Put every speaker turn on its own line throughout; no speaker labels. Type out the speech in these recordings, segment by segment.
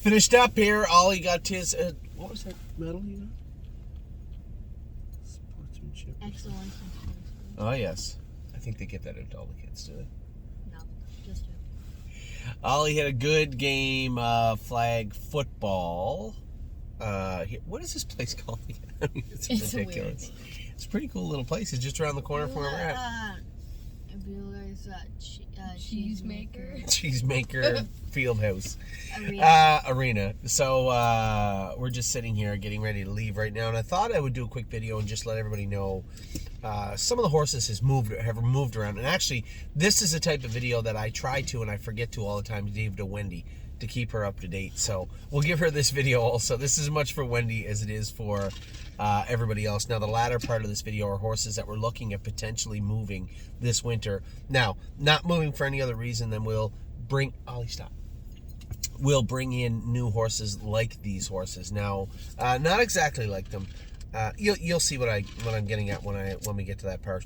Finished up here. Ollie got his, what was that medal you got? Sportsmanship.
Excellence.
Oh, yes. I think they get that out to all the kids, do they?
No, just you.
Ollie had a good game of flag football. What is this place called again? I mean, it's ridiculous. It's a pretty cool little place. It's just around the corner from where we're at.
Cheesemaker.
Cheesemaker Fieldhouse Arena. So we're just sitting here getting ready to leave right now, and I thought I would do a quick video and just let everybody know some of the horses have moved around. And actually, this is the type of video that I try to and I forget to all the time to give to Wendy to keep her up to date. So we'll give her this video also. This is as much for Wendy as it is for everybody else. Now, the latter part of this video are horses that we're looking at potentially moving this winter. Now, not moving for any other reason than we'll bring... Ollie, stop. We'll bring in new horses like these horses. Now, not exactly like them. You'll see what I'm getting at when we get to that part.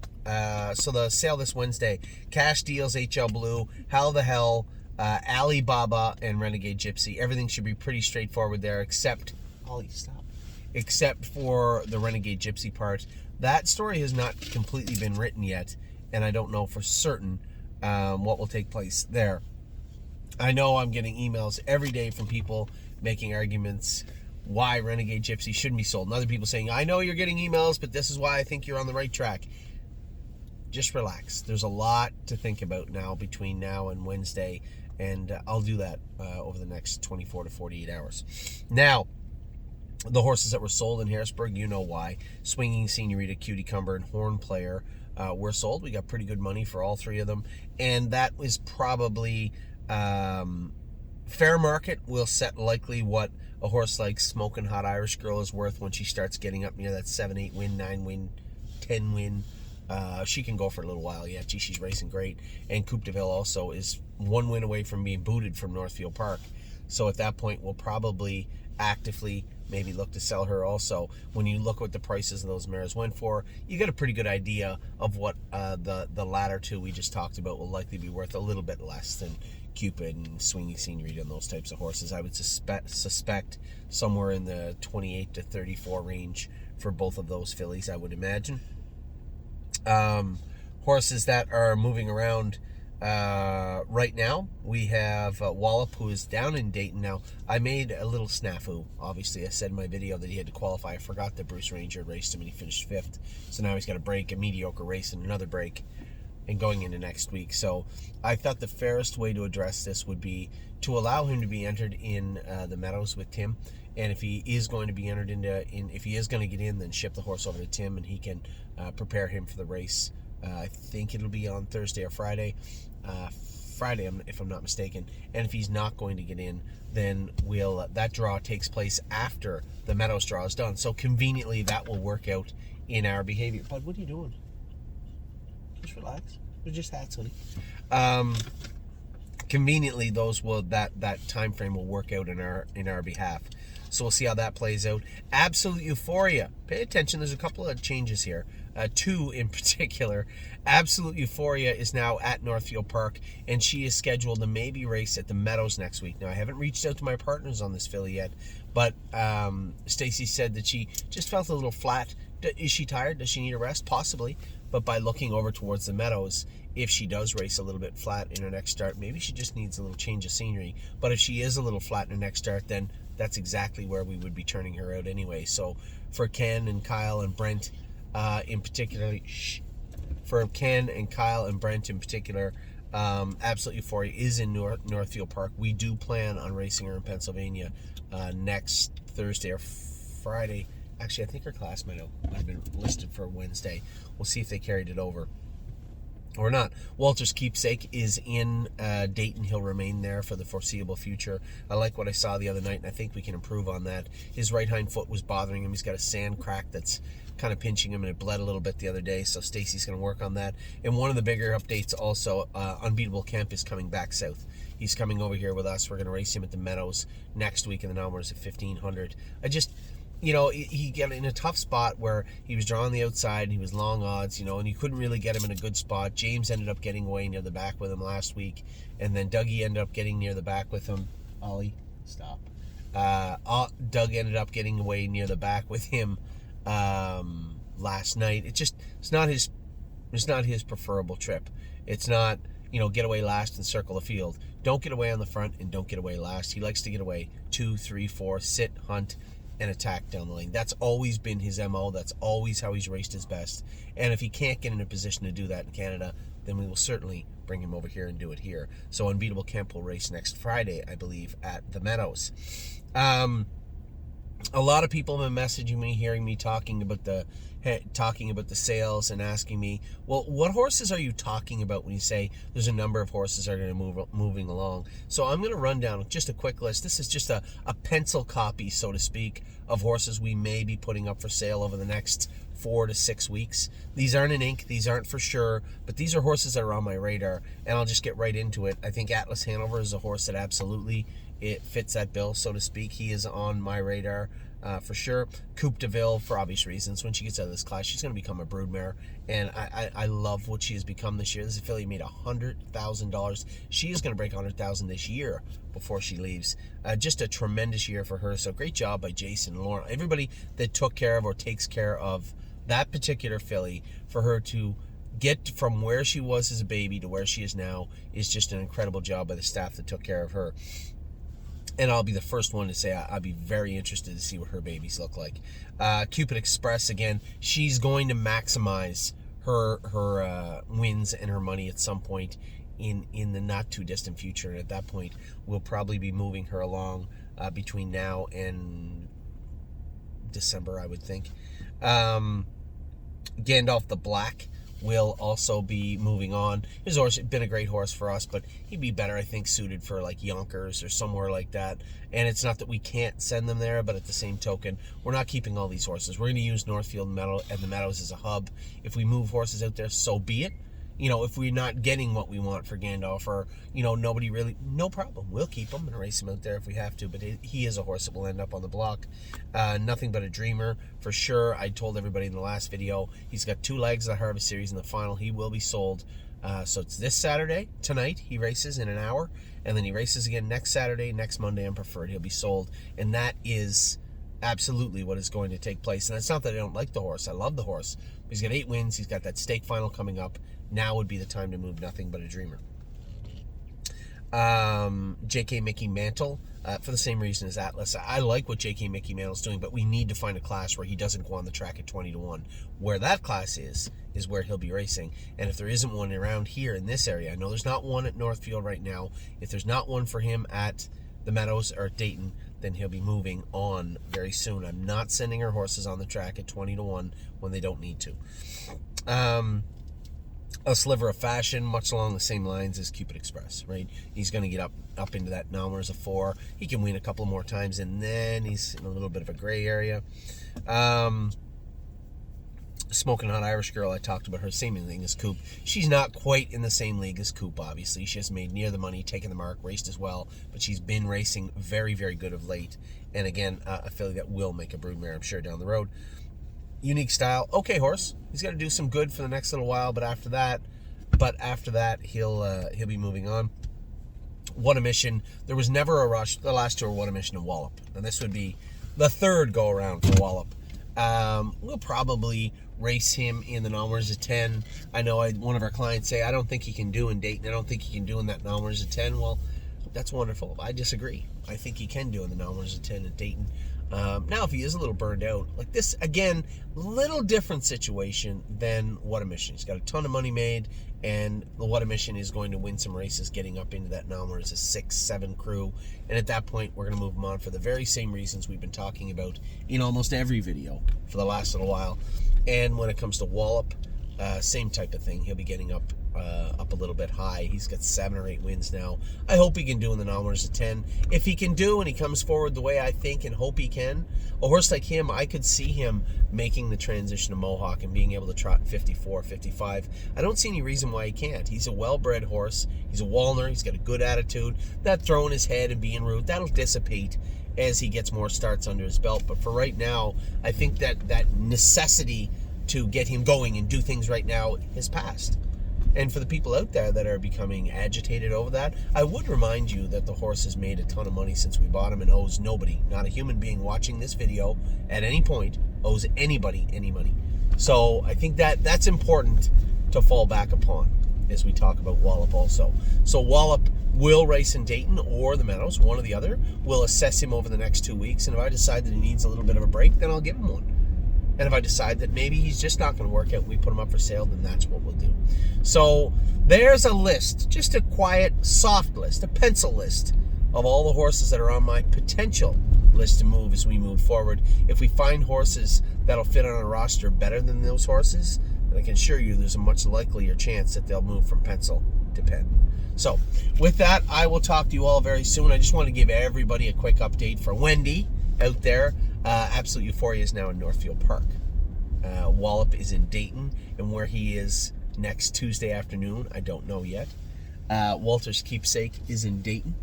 So the sale this Wednesday: Cash Deals, HL Blue, How the Hell, Alibaba, and Renegade Gypsy. Everything should be pretty straightforward there, except Ollie, stop. Except for the Renegade Gypsy part. That story has not completely been written yet, and I don't know for certain what will take place there. I know I'm getting emails every day from people making arguments why Renegade Gypsy shouldn't be sold, and other people saying, I know you're getting emails, but this is why I think you're on the right track. Just relax. There's a lot to think about now between now and Wednesday, and I'll do that over the next 24 to 48 hours. Now, the horses that were sold in Harrisburg, you know why. Swinging Senorita, Cutie Cumber, and Horn Player were sold. We got pretty good money for all three of them, and that was probably fair market. Will set likely what a horse like Smoking Hot Irish Girl is worth when she starts getting up near that 7-8 win, 9 win, 10 win. She can go for a little while yet. Gee, she's racing great. And Coupe de Ville also is 1 win away from being booted from Northfield Park. So at that point, we'll probably actively maybe look to sell her also. When you look what the prices of those mares went for, you get a pretty good idea of what the latter two we just talked about will likely be worth, a little bit less than Cupid and Swinging Senorita and those types of horses. I would suspect somewhere in the 28 to 34 range for both of those fillies, I would imagine. Horses that are moving around right now, we have Wallop, who is down in Dayton. Now, I made a little snafu. Obviously, I said in my video that he had to qualify. I forgot that Bruce Ranger raced him and he finished 5th. So now he's got a break, a mediocre race, and another break, and going into next week. So I thought the fairest way to address this would be to allow him to be entered in the Meadows with Tim. And if he is going to be entered if he is going to get in, then ship the horse over to Tim and he can prepare him for the race. I think it'll be on Thursday or Friday. Friday, if I'm not mistaken. And if he's not going to get in, then that draw takes place after the Meadows draw is done. So conveniently, that will work out in our behavior. Bud, what are you doing? Just relax. They're just hats, honey. Conveniently, that time frame will work out in our behalf. So we'll see how that plays out. Absolute Euphoria. Pay attention. There's a couple of changes here. 2 in particular. Absolute Euphoria is now at Northfield Park, and she is scheduled to maybe race at the Meadows next week. Now, I haven't reached out to my partners on this filly yet, but Stacy said that she just felt a little flat. Is she tired? Does she need a rest? Possibly. But by looking over towards the Meadows, if she does race a little bit flat in her next start, maybe she just needs a little change of scenery. But if she is a little flat in her next start, then that's exactly where we would be turning her out anyway. So for Ken and Kyle and Brent in particular, Absolute Euphoria is in Northfield Park. We do plan on racing her in Pennsylvania next Thursday or Friday. Actually, I think her class might have been listed for Wednesday. We'll see if they carried it over or not. Walter's Keepsake is in Dayton. He'll remain there for the foreseeable future. I like what I saw the other night, and I think we can improve on that. His right hind foot was bothering him. He's got a sand crack that's kind of pinching him, and it bled a little bit the other day, so Stacy's going to work on that. And one of the bigger updates also, Unbeatable Kemp is coming back south. He's coming over here with us. We're going to race him at the Meadows next week in the Numbers at 1,500. He got in a tough spot where he was drawing the outside and he was long odds, and you couldn't really get him in a good spot. James ended up getting away near the back with him last week, and then Dougie ended up getting near the back with him. Ollie, stop. Doug ended up getting away near the back with him last night. It's not his preferable trip. It's not, get away last and circle the field. Don't get away on the front and don't get away last. He likes to get away 2, 3, 4, sit, hunt, and attack down the lane. That's always been his MO. That's always how he's raced his best. And if he can't get in a position to do that in Canada, then we will certainly bring him over here and do it here. So Unbeatable Kemp will race next Friday, I believe, at the Meadows. A lot of people have been messaging me, hearing me talking about the sales and asking me, well, what horses are you talking about when you say there's a number of horses that are going to moving along? So I'm going to run down just a quick list. This is just a pencil copy, so to speak, of horses we may be putting up for sale over the next 4 to 6 weeks. These aren't in ink, these aren't for sure, but these are horses that are on my radar, and I'll just get right into it. I think Atlas Hanover is a horse that absolutely it fits that bill, so to speak. He is on my radar for sure. Coupe de Ville, for obvious reasons. When she gets out of this class, she's going to become a broodmare, and I love what she has become this year. This filly made $100,000. She is going to break $100,000 this year before she leaves. Just a tremendous year for her. So great job by Jason and Lauren, everybody that took care of or takes care of that particular filly, for her to get from where she was as a baby to where she is now is just an incredible job by the staff that took care of her. And I'll be the first one to say I'll be very interested to see what her babies look like. Cupid Express, again, she's going to maximize her wins and her money at some point in the not too distant future. And at that point, we'll probably be moving her along between now and December, I would think. Gandalf the Black will also be moving on. His horse been a great horse for us, but he'd be better, I think, suited for like Yonkers or somewhere like that. And it's not that we can't send them there, but at the same token, we're not keeping all these horses. We're going to use Northfield and the Meadows as a hub. If we move horses out there, so be it. If we're not getting what we want for Gandalf, or, nobody really, no problem. We'll keep him and race him out there if we have to, but he is a horse that will end up on the block. Nothing But a Dreamer, for sure. I told everybody in the last video, he's got 2 legs of the Harvest Series in the final. He will be sold. So it's this Saturday, tonight, he races in an hour, and then he races again next Saturday, next Monday, and Preferred. He'll be sold, and that is absolutely what is going to take place. And it's not that I don't like the horse. I love the horse. He's got 8 wins. He's got that stake final coming up. Now would be the time to move Nothing But a Dreamer. J.K. Mickey Mantle, for the same reason as Atlas. I like what J.K. Mickey Mantle's doing, but we need to find a class where he doesn't go on the track at 20-1. Where that class is where he'll be racing. And if there isn't one around here in this area, I know there's not one at Northfield right now. If there's not one for him at the Meadows or at Dayton, then he'll be moving on very soon. I'm not sending our horses on the track at 20-1 when they don't need to. A Sliver of Fashion, much along the same lines as Cupid Express, right? He's going to get up into that numbers of 4. He can win a couple more times, and then he's in a little bit of a gray area. Smoking Hot Irish Girl, I talked about her, same thing as Coop. She's not quite in the same league as Coop, obviously. She has made near the money, taken the mark, raced as well, but she's been racing very, very good of late. And again, a filly that will make a broodmare, I'm sure, down the road. Unique Style, okay horse. He's got to do some good for the next little while, but after that, he'll be moving on. What a Mission. There was never a rush. The last 2 are What a Mission and Wallop, and this would be the 3rd go around for Wallop. We'll probably race him in the numbers of 10. I know one of our clients say, I don't think he can do in Dayton. I don't think he can do in that numbers of 10. Well, that's wonderful. I disagree. I think he can do in the numbers of 10 at Dayton. Now, if he is a little burned out, like this, again, little different situation than What a Mission. He's got a ton of money made, and the What a Mission is going to win some races getting up into that number as a 6-7 crew. And at that point, we're going to move him on for the very same reasons we've been talking about in almost every video for the last little while. And when it comes to Wallop, same type of thing. He'll be getting up a little bit high. He's got 7 or 8 wins now. I hope he can do in the numbers of 10. If he can do and he comes forward the way I think and hope he can, a horse like him, I could see him making the transition to Mohawk and being able to trot 54, 55. I don't see any reason why he can't. He's a well-bred horse. He's a Walner. He's got a good attitude. That throwing his head and being rude, that'll dissipate as he gets more starts under his belt. But for right now, I think that necessity to get him going and do things right now has passed. And for the people out there that are becoming agitated over that, I would remind you that the horse has made a ton of money since we bought him and owes nobody, not a human being watching this video at any point, owes anybody any money. So I think that's important to fall back upon as we talk about Wallop also. So Wallop will race in Dayton or the Meadows, one or the other. We'll assess him over the next 2 weeks, and if I decide that he needs a little bit of a break, then I'll give him one. And if I decide that maybe he's just not going to work out and we put him up for sale, then that's what we'll do. So there's a list, just a quiet, soft list, a pencil list of all the horses that are on my potential list to move as we move forward. If we find horses that'll fit on a roster better than those horses, then I can assure you there's a much likelier chance that they'll move from pencil to pen. So with that, I will talk to you all very soon. I just want to give everybody a quick update for Wendy out there. Absolute Euphoria is now in Northfield Park. Wallop is in Dayton, and where he is next Tuesday afternoon, I don't know yet. Walter's Keepsake is in Dayton.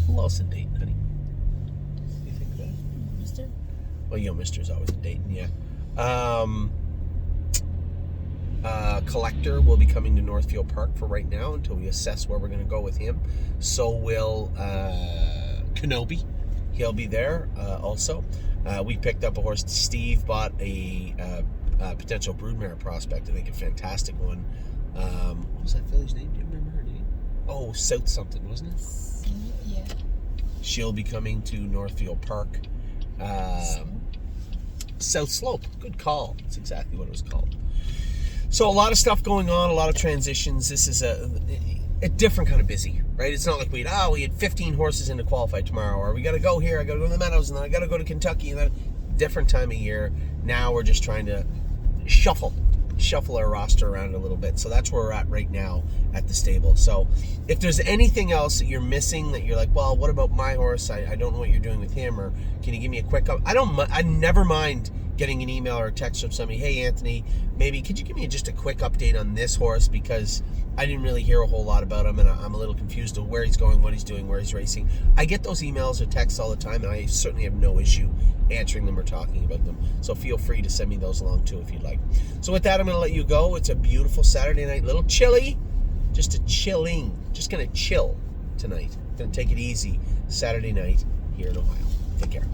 Who else in Dayton, honey? You think that?
Mister?
Well, Mister's always in Dayton, yeah. Collector will be coming to Northfield Park for right now until we assess where we're going to go with him. So will Kenobi. He'll be there also. We picked up a horse. Steve bought a potential broodmare prospect. I think a fantastic one. What was that filly's name? Do you remember her name? Oh, South something, wasn't it?
Yeah.
She'll be coming to Northfield Park. South Slope. Good call. That's exactly what it was called. So a lot of stuff going on, a lot of transitions. This is a different kind of busy, right? It's not like we had 15 horses in to qualify tomorrow, or we got to go here, I got to go to the Meadows, and then I got to go to Kentucky, and then different time of year. Now we're just trying to shuffle our roster around a little bit. So that's where we're at right now at the stable. So if there's anything else that you're missing that you're like, well, what about my horse? I don't know what you're doing with him, or can you give me a quick I never mind getting an email or a text from somebody. Hey, Anthony, maybe could you give me just a quick update on this horse, because I didn't really hear a whole lot about him, and I'm a little confused of where he's going, what he's doing, where he's racing. I get those emails or texts all the time, and I certainly have no issue answering them or talking about them. So feel free to send me those along too if you'd like. So with that, I'm going to let you go. It's a beautiful Saturday night, a little chilly, just going to chill tonight. Going to take it easy Saturday night here in Ohio. Take care.